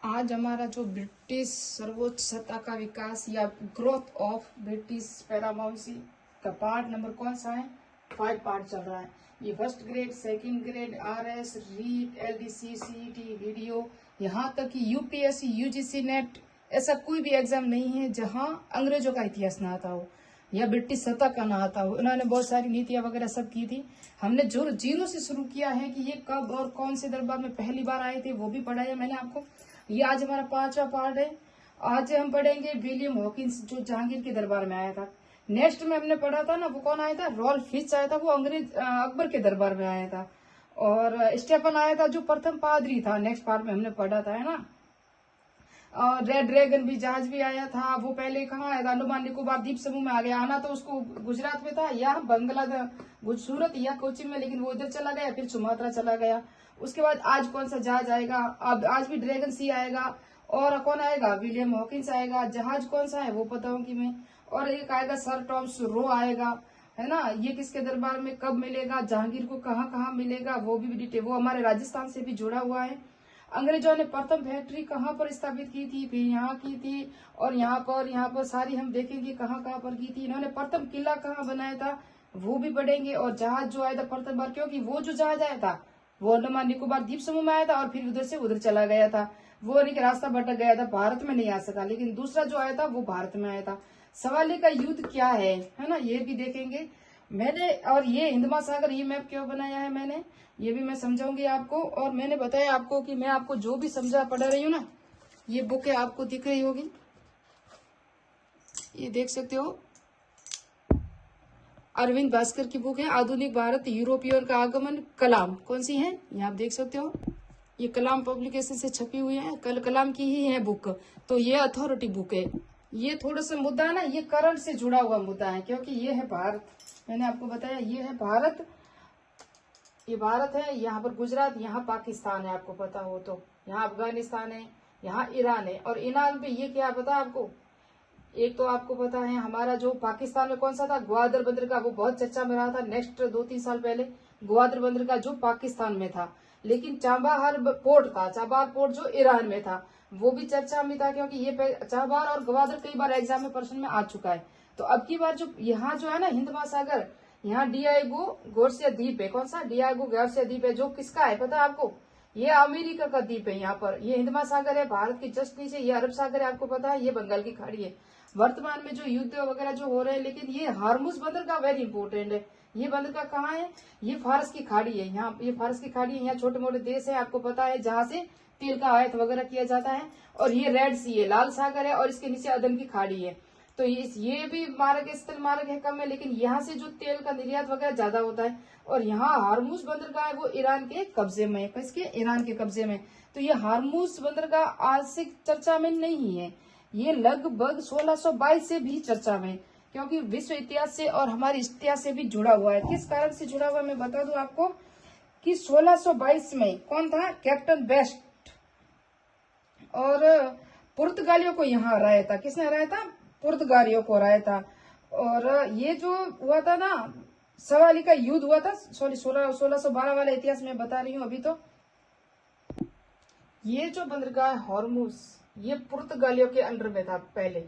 आज हमारा जो ब्रिटिश सर्वोच्च सत्ता का विकास या ग्रोथ ऑफ ब्रिटिश पैरामाउंसी का पार्ट नंबर कौन सा है? 5 पार्ट चल रहा है। ये first grade, second grade, RS, REET, LDC, CET, video, यहाँ तक कि यूपीएससी, यूजीसी नेट, ऐसा कोई भी एग्जाम नहीं है जहाँ अंग्रेजों का इतिहास ना आता हो या ब्रिटिश सत्ता का ना आता हो। इन्होंने बहुत सारी नीतियां वगैरह सब की थी। हमने जो जीरो से शुरू किया है कि ये कब और कौन से दरबार में पहली बार आए थे वो भी पढ़ाया मैंने आपको। ये आज हमारा 5वां पार्ट है। आज हम पढ़ेंगे विलियम हॉकिंस जो जहांगीर के दरबार में आया था। नेक्स्ट में हमने पढ़ा था ना, वो कौन आया था? रॉल्फ फिच आया था, वो अंग्रेज अकबर के दरबार में आया था। और स्टेफन आया था जो प्रथम पादरी था, नेक्स्ट पार्ट में हमने पढ़ा था, है ना। रेड ड्रैगन भी जहाज भी आया था, वो पहले कहाँ आया था? अंडमान निकोबार द्वीप समूह में आ गया। आना तो उसको गुजरात में था या बांग्लादेश, सूरत या कोचीन में, लेकिन वो इधर चला गया, फिर सुमात्रा चला गया। उसके बाद आज कौन सा जहाज आएगा? अब आज भी ड्रैगन सी आएगा। और कौन आएगा? विलियम हॉकिंस आएगा। जहाज कौन सा है वो बताऊंगी मैं। और एक आएगा सर टॉमस रो आएगा, है ना। ये किसके दरबार में कब मिलेगा? जहांगीर को कहाँ कहाँ मिलेगा वो भी डिटेल, वो हमारे राजस्थान से भी जुड़ा हुआ है। अंग्रेजों ने प्रथम फैक्ट्री कहाँ पर स्थापित की थी, फिर यहाँ की थी, और यहाँ पर सारी हम देखेंगे कहाँ कहाँ पर की थी। इन्होंने प्रथम किला कहाँ बनाया था वो भी पढ़ेंगे। और जहाज जो आया था प्रथम बार, क्योंकि वो जो जहाज आया था वो अंडमान निकोबार द्वीप समूह में आया था और फिर उधर से उधर चला गया था। वो नहीं कि रास्ता भटक गया था, भारत में नहीं आ सका। लेकिन दूसरा जो आया था वो भारत में आया था। सवाली का युद्ध क्या है ना, ये भी देखेंगे मैंने। और ये हिंद महासागर, ये मैप क्यों बनाया है मैंने, ये भी मैं समझाऊंगी आपको। और मैंने बताया आपको कि मैं आपको जो भी समझा पढ़ा रही हूँ ना, ये बुक है, आपको दिख रही होगी, ये देख सकते हो। अरविंद भास्कर की बुक है, आधुनिक भारत यूरोपियन का आगमन, कलाम। कौन सी है ये आप देख सकते हो, ये कलाम पब्लिकेशन से छपी हुई है, कलाम की ही है बुक। तो ये अथॉरिटी बुक है। ये थोड़ा सा मुद्दा है ना, ये करंट से जुड़ा हुआ मुद्दा है, क्योंकि ये है भारत। मैंने आपको बताया ये है भारत, ये भारत है। यहाँ पर गुजरात, यहाँ पाकिस्तान है, आपको पता हो तो। यहाँ अफगानिस्तान है, यहाँ ईरान है। और ईरान पे ये क्या पता आपको? एक तो आपको पता है हमारा जो पाकिस्तान में कौन सा था? ग्वादर बंदर का, वो बहुत चर्चा में रहा था नेक्स्ट 2-3 साल पहले। ग्वादर बंदर का जो पाकिस्तान में था, लेकिन चाबहार पोर्ट था, चाबहार पोर्ट जो ईरान में था, वो भी चर्चा में था, क्योंकि ये चाबहार और ग्वादर कई बार एग्जाम में प्रश्न में आ चुका है। तो अब की बार जो यहाँ जो है ना हिंद महासागर, यहाँ डियागो गार्सिया द्वीप है। कौन सा? डियागो गार्सिया द्वीप है, जो किसका है पता है आपको? ये अमेरिका का द्वीप है। यहाँ पर ये हिंद महासागर है, भारत की जस्ट नीचे ये अरब सागर है, आपको पता है, ये बंगाल की खाड़ी है। वर्तमान में जो युद्ध वगैरह जो हो रहे हैं, लेकिन ये हार्मुज बंदर का वेरी इंपोर्टेंट है। ये बंदर का कहाँ है? ये फारस की खाड़ी है। यहाँ ये फारस की खाड़ी है, यहाँ छोटे मोटे देश है, आपको पता है, जहाँ से तेल का आयात वगैरह किया जाता है। और ये रेड सी है, लाल सागर है, और इसके नीचे अदन की खाड़ी है। तो ये भी मार्ग स्थल मार्ग है, कम है, लेकिन यहाँ से जो तेल का निर्यात वगैरह ज्यादा होता है। और यहाँ हार्मुज बंदरगाह है, वो ईरान के कब्जे में है। किसके? ईरान के कब्जे में। तो ये हार्मुज बंदरगाह आज से चर्चा में नहीं है, ये लगभग 1622 से भी चर्चा में, क्योंकि विश्व इतिहास से और हमारे इतिहास से भी जुड़ा हुआ है। किस कारण से जुड़ा हुआ है मैं बता दूं आपको, कि 1622 में कौन था? Captain best. और पुर्तगालियों को यहाँ हराया था। किसने हराया था? पुर्तगालियों को हराया था। और ये जो हुआ था ना, सवाली का युद्ध हुआ था, 1612 वाला इतिहास में बता रही हूँ अभी। तो ये जो बंदरगाह हॉर्मुज, ये पुर्तगालियों के अंडर में था पहले।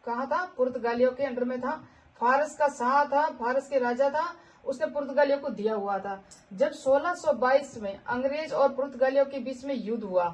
कहा था? पुर्तगालियों के अंडर में था। फारस का शाह था, फारस के राजा था, उसने पुर्तगालियों को दिया हुआ था। जब 1622 में अंग्रेज और पुर्तगालियों के बीच में युद्ध हुआ,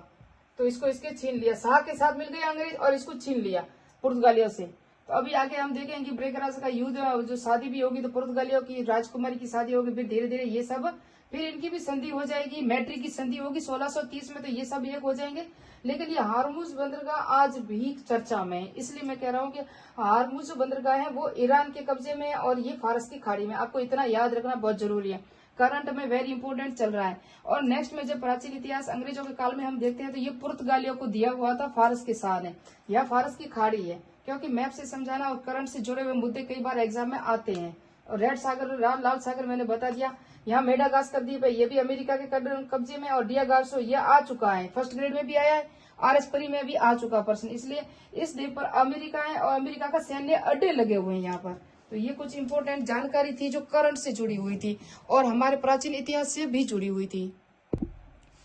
तो इसको इसके छीन लिया। शाह के साथ मिल गए अंग्रेज और इसको छीन लिया पुर्तगालियों से। तो अभी आगे हम देखेंगे कि ब्रेकराज का युद्ध, जो शादी भी होगी तो पुर्तगालियों की राजकुमारी की शादी होगी, फिर धीरे धीरे ये सब, फिर इनकी भी संधि हो जाएगी, मैट्री की संधि होगी 1630 में, तो ये सब एक हो जाएंगे। लेकिन ये हार्मुज बंदरगाह आज भी चर्चा में है, इसलिए मैं कह रहा हूँ कि हार्मुज जो बंदरगाह है वो ईरान के कब्जे में है और ये फारस की खाड़ी में। आपको इतना याद रखना बहुत जरूरी है, करंट में वेरी इंपोर्टेंट चल रहा है। और नेक्स्ट में जब प्राचीन इतिहास अंग्रेजों के काल में हम देखते हैं, तो ये पुर्तगालियों को दिया हुआ था, फारस के शाह ने। यह फारस की खाड़ी है, क्योंकि मैप से समझाना और करंट से जुड़े हुए मुद्दे कई बार एग्जाम में आते हैं। और रेड सागर, लाल सागर मैंने बता दिया। यहाँ मेडागास्कर द्वीप है, ये भी अमेरिका के कब्जे में। और डियागार्सो ये आ चुका है, फर्स्ट ग्रेड में भी आया है, आरएस परी में भी आ चुका प्रश्न। इसलिए इस द्वीप पर अमेरिका है और अमेरिका का सैन्य अड्डे लगे हुए हैं यहाँ पर। तो ये कुछ इंपोर्टेंट जानकारी थी जो करंट से जुड़ी हुई थी और हमारे प्राचीन इतिहास से भी जुड़ी हुई थी।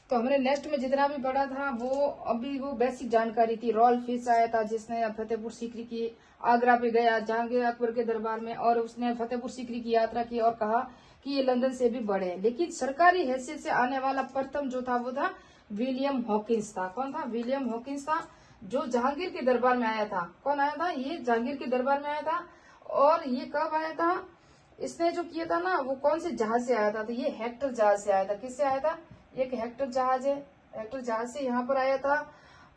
तो हमने नेक्स्ट में जितना भी पढ़ा था वो बेसिक जानकारी थी। रॉल्फ फिश आया था जिसने फतेहपुर सीकरी की, आगरा पे गया जहांगीर अकबर के दरबार में, और उसने फतेहपुर सीकरी की यात्रा की और कहा कि ये लंदन से भी बड़े हैं। लेकिन सरकारी हैसियत से आने वाला प्रथम जो था वो था विलियम हॉकिंस था। कौन था? विलियम हॉकिंस था, जो जहांगीर के दरबार में आया था। कौन आया था? ये जहांगीर के दरबार में आया था। और ये कब आया था? इसने जो किया था ना वो कौन से जहाज से आया था? तो ये हेक्टर जहाज से आया था। किससे आया था? एक हेक्टर जहाज है, हेक्टर जहाज से यहाँ पर आया था।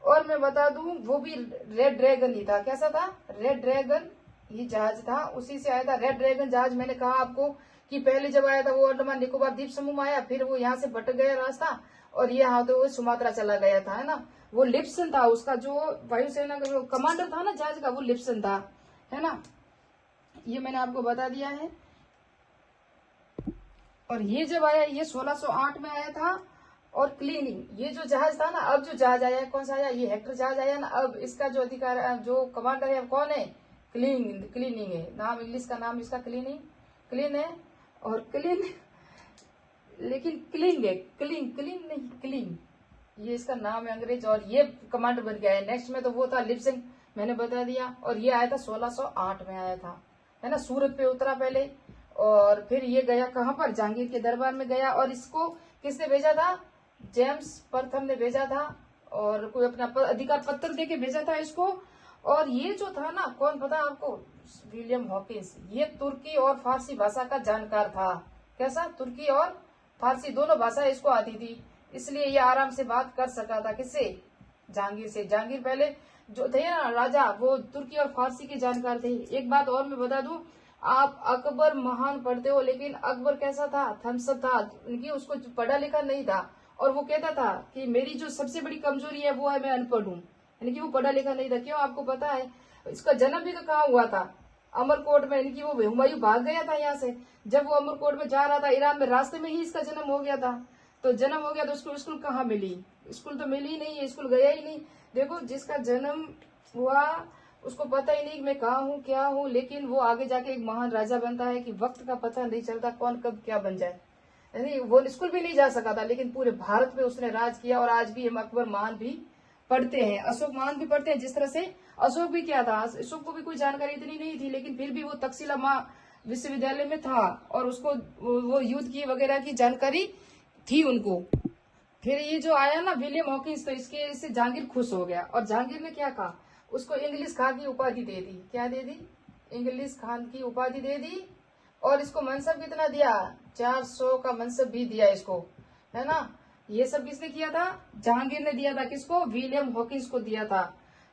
और मैं बता दूं वो भी रेड ड्रैगन ही था। कैसा था? रेड ड्रैगन ही जहाज था, उसी से आया था। रेड ड्रैगन जहाज मैंने कहा आपको कि पहले जब आया था वो अंडमान निकोबार द्वीप समूह में आया, फिर वो यहाँ से भटक गया रास्ता और ये हाँ तो वो सुमात्रा चला गया था, है ना। वो लिप्सन था, उसका जो वायुसेना का जो कमांडर था ना जहाज का, वो लिप्सन था, है ना। ये मैंने आपको बता दिया है। और ये जब आया ये 1608 में आया था। और क्लीनिंग, ये जो जहाज था ना, अब जो जहाज आया कौन सा आया? ये हेक्टर जहाज आया ना। अब इसका जो अधिकार जो कमांडर है कौन है? क्लीनिंग है नाम, इंग्लिश का नाम इसका क्लीन है। और क्लीन लेकिन क्लिंग है, क्लिंग नहीं क्लीन, ये इसका नाम है अंग्रेज। और ये कमांडर बन गया है। नेक्स्ट में तो वो था लिप्सन, मैंने बता दिया। और ये आया था 1608 में आया था, है ना। सूरत पे उतरा पहले और फिर ये गया कहाँ पर? जहांगीर के दरबार में गया। और इसको किसने भेजा था? जेम्स प्रथम ने भेजा था, और कोई अपना अधिकार पत्र देके भेजा था इसको। और ये जो था ना, कौन पता आपको? William Hawkins. ये तुर्की और फारसी भाषा का जानकार था। कैसा? तुर्की और फारसी दोनों भाषा इसको आती थी, इसलिए ये आराम से बात कर सका था। किससे? जहांगीर से। जहांगीर पहले जो थे ना राजा, वो तुर्की और फारसी के जानकार थे। एक बात और मैं बता दूं, आप अकबर महान पढ़ते हो, लेकिन अकबर कैसा था? थम्सअप था, उनकी उसको पढ़ा लिखा नहीं था। और वो कहता था कि मेरी जो सबसे बड़ी कमजोरी है वो है मैं अनपढ़ हूँ, यानी कि वो पढ़ा लिखा नहीं था। क्यों? आपको पता है इसका जन्म भी तो कहाँ हुआ था? अमरकोट में। इनकी वो हुमायूं भाग गया था यहाँ से, जब वो अमरकोट में जा रहा था ईरान में, रास्ते में ही इसका जन्म हो गया था। तो जन्म हो गया तो उसको स्कूल कहाँ मिली? स्कूल तो मिली ही नहीं है, स्कूल गया ही नहीं। देखो जिसका जन्म हुआ उसको पता ही नहीं मैं कहाँ हूँ क्या हूँ, लेकिन वो आगे जाके एक महान राजा बनता है कि वक्त का पता नहीं चलता कौन कब क्या बन जाए। यानी वो स्कूल भी नहीं जा सका था, लेकिन पूरे भारत पे उसने राज किया। और आज भी हम अकबर महान भी पढ़ते हैं, अशोक महान भी पढ़ते हैं। जिस तरह से अशोक भी क्या था, अशोक को भी कोई जानकारी इतनी नहीं थी, लेकिन फिर भी वो तक्षशिला विश्वविद्यालय में था और उसको वो युद्ध की वगैरह की जानकारी थी उनको। फिर ये जो आया ना विलियम हॉकिंस, तो इससे जहांगीर खुश हो गया। और जहांगीर ने क्या कहा? उसको इंग्लिश खान की उपाधि दे दी। क्या दे दी? इंग्लिश खान की उपाधि दे दी। और इसको मनसब कितना दिया? 400 का मनसब भी दिया इसको, है ना। ये सब किसने किया था? जहांगीर ने दिया था। किसको? विलियम हॉकिंस को दिया था।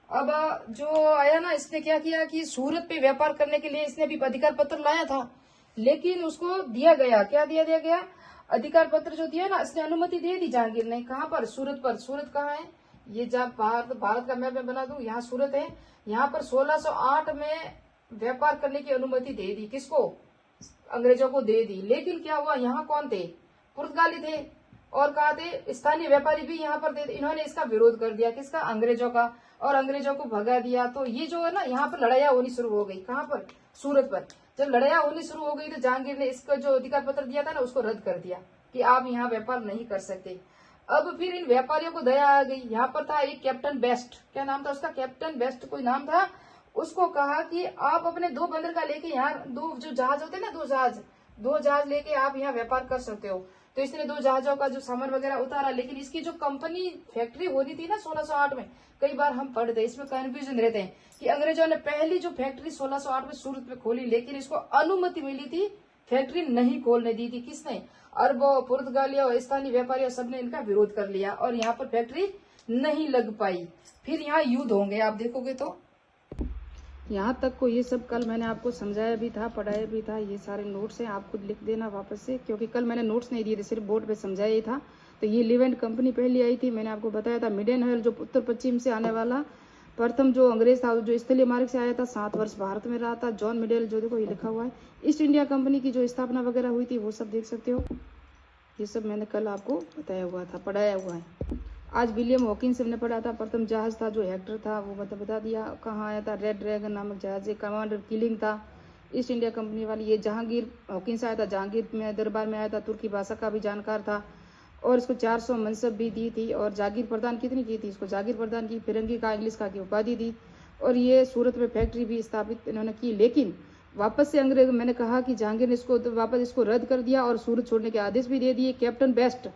अब जो आया ना, इसने क्या किया कि सूरत पे व्यापार करने के लिए इसने भी अधिकार पत्र लाया था, लेकिन उसको दिया गया क्या? दिया गया अधिकार पत्र जो दिया ना, इसने अनुमति दे दी जहांगीर ने। कहाँ पर? सूरत पर। सूरत कहाँ है? ये जब भारत का मैप में बना दूं, यहाँ सूरत है। यहाँ पर 1608 में व्यापार करने की अनुमति दे दी। किसको? अंग्रेजों को दे दी। लेकिन क्या हुआ? यहाँ कौन थे? पुर्तगाली थे। और कहा थे स्थानीय व्यापारी भी यहाँ पर थे। इन्होंने इसका विरोध कर दिया। किसका? अंग्रेजों का। और अंग्रेजों को भगा दिया। तो ये जो है ना, यहाँ पर लड़ाइयाँ होनी शुरू हो गई। कहाँ पर? सूरत पर। जब लड़ाइयाँ होनी शुरू हो गई तो जहांगीर ने इसका जो अधिकार पत्र दिया था ना, उसको रद्द कर दिया कि आप यहाँ व्यापार नहीं कर सकते। अब फिर इन व्यापारियों को दया आ गई। यहाँ पर था एक कैप्टन बेस्ट। क्या नाम था उसका? कैप्टन बेस्ट कोई नाम था। उसको कहा कि आप अपने 2 बंदरगाह लेके यहाँ, 2 जो जहाज होते हैं ना, 2 जहाज लेके आप यहाँ व्यापार कर सकते हो। तो इसने 2 जहाजों का जो सामान वगैरह उतारा। लेकिन इसकी जो कंपनी फैक्ट्री होनी थी ना 1608 में, कई बार हम पढ़ते इसमें कंफ्यूजन रहते हैं कि अंग्रेजों ने पहली जो फैक्ट्री 1608 में सूरत में खोली, लेकिन इसको अनुमति मिली थी, फैक्ट्री नहीं खोलने दी थी। किसने? अरबों, पुर्तगालियों और स्थानीय व्यापारियों सबने इनका विरोध कर लिया और यहाँ पर फैक्ट्री नहीं लग पाई। फिर यहाँ युद्ध होंगे, आप देखोगे तो। यहाँ तक को ये सब कल मैंने आपको समझाया भी था, पढ़ाया भी था। ये सारे नोट्स हैं, आप खुद लिख देना वापस से, क्योंकि कल मैंने नोट्स नहीं दिए थे, सिर्फ बोर्ड पे समझाया ही था। तो ये लिवेंट कंपनी पहली आई थी, मैंने आपको बताया था। मिडेनहॉल जो उत्तर पश्चिम से आने वाला प्रथम जो अंग्रेज था, जो स्थलीय मार्ग से आया था, 7 वर्ष भारत में रहा था। जॉन मिडेल, जो देखो ये लिखा हुआ है। ईस्ट इंडिया कंपनी की जो स्थापना वगैरह हुई थी वो सब देख सकते हो। ये सब मैंने कल आपको बताया हुआ था, पढ़ाया हुआ है। आज विलियम हॉकिंस ने पढ़ा था। प्रथम जहाज था जो हेक्टर था, वो बता दिया कहाँ आया था। रेड ड्रैगन नामक जहाज, कमांडर किलिंग था ईस्ट इंडिया कंपनी वाली। ये जहांगीर हॉकिंस आया था, जहांगीर में दरबार में आया था, तुर्की भाषा का भी जानकार था। और इसको 400 मनसब भी दी थी और जागीर प्रदान कितनी की थी, इसको जागीर प्रदान की, फिरंगी का इंग्लिश का की उपाधि दी और ये सूरत में फैक्ट्री भी स्थापित इन्होंने की। लेकिन वापस से अंग्रेज, मैंने कहा कि जहांगीर ने इसको वापस इसको रद्द कर दिया और सूरत छोड़ने के आदेश भी दे दिए। कैप्टन बेस्ट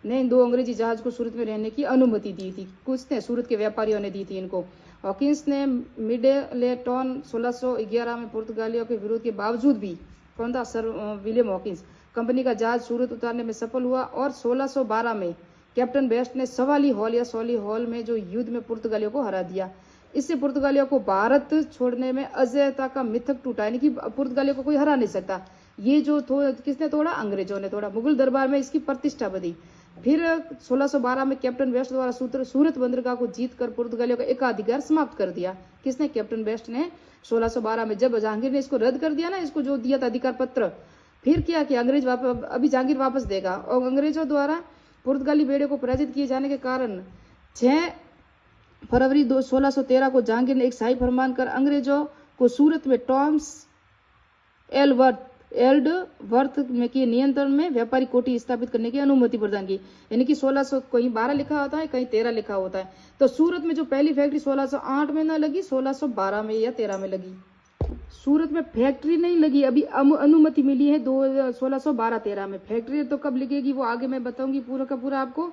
ने इन 2 अंग्रेजी जहाज को सूरत में रहने की अनुमति दी थी, कुछ ने सूरत के व्यापारियों ने दी थी इनको। हॉकिंस ने मिडेलेटॉन 1611 में पुर्तगालियों के विरोध के बावजूद भी, कौन था, सर विलियम हॉकिंस, कंपनी का जहाज सूरत उतारने में सफल हुआ और 1612 में कैप्टन बेस्ट ने सवाली हॉल या सोली हॉल में जो युद्ध में पुर्तगालियों को हरा दिया। इससे पुर्तगालियों को भारत छोड़ने में अजयता का मिथक टूटा, यानी कि पुर्तगालियों को कोई हरा नहीं सकता। ये जो किसने तोड़ा, अंग्रेजों ने तोड़ा। मुगल दरबार में इसकी प्रतिष्ठा बढ़ी। फिर 1612 में कैप्टन बेस्ट द्वारा सूरत बंदरगाह को जीतकर पुर्तगालियों का एकाधिकार समाप्त कर दिया। किसने, कैप्टन बेस्ट ने 1612 में। जब जहांगीर ने इसको रद्द कर दिया ना, इसको जो दिया था अधिकार पत्र, फिर क्या कि अंग्रेज अभी जहांगीर वापस देगा। और अंग्रेजों द्वारा पुर्तगाली बेड़े को पराजित किए जाने के कारण 6 फरवरी 1613 को जहांगीर ने एक शाही फरमान कर अंग्रेजों को सूरत में टॉम्स एल्डवर्थ में के नियंत्रण में व्यापारी कोठी स्थापित करने की अनुमति प्रदान की। यानी कि 1600, कहीं 12 लिखा होता है, कहीं 13 लिखा होता है। तो सूरत में जो पहली फैक्ट्री 1608 में ना लगी, 1612 में या 13 में लगी। सूरत में फैक्ट्री नहीं लगी, अभी अनुमति मिली है 1612-13 में। फैक्ट्री तो कब लगेगी वो आगे मैं बताऊंगी पूरा का पूरा आपको।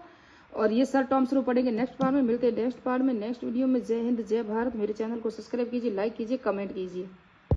और ये सर टर्म शुरू पढ़ेंगे नेक्स्ट पार्ट में। मिलते हैं नेक्स्ट पार्ट में, नेक्स्ट वीडियो में। जय हिंद, जय भारत। मेरे चैनल को सब्सक्राइब कीजिए, लाइक कीजिए, कमेंट कीजिए।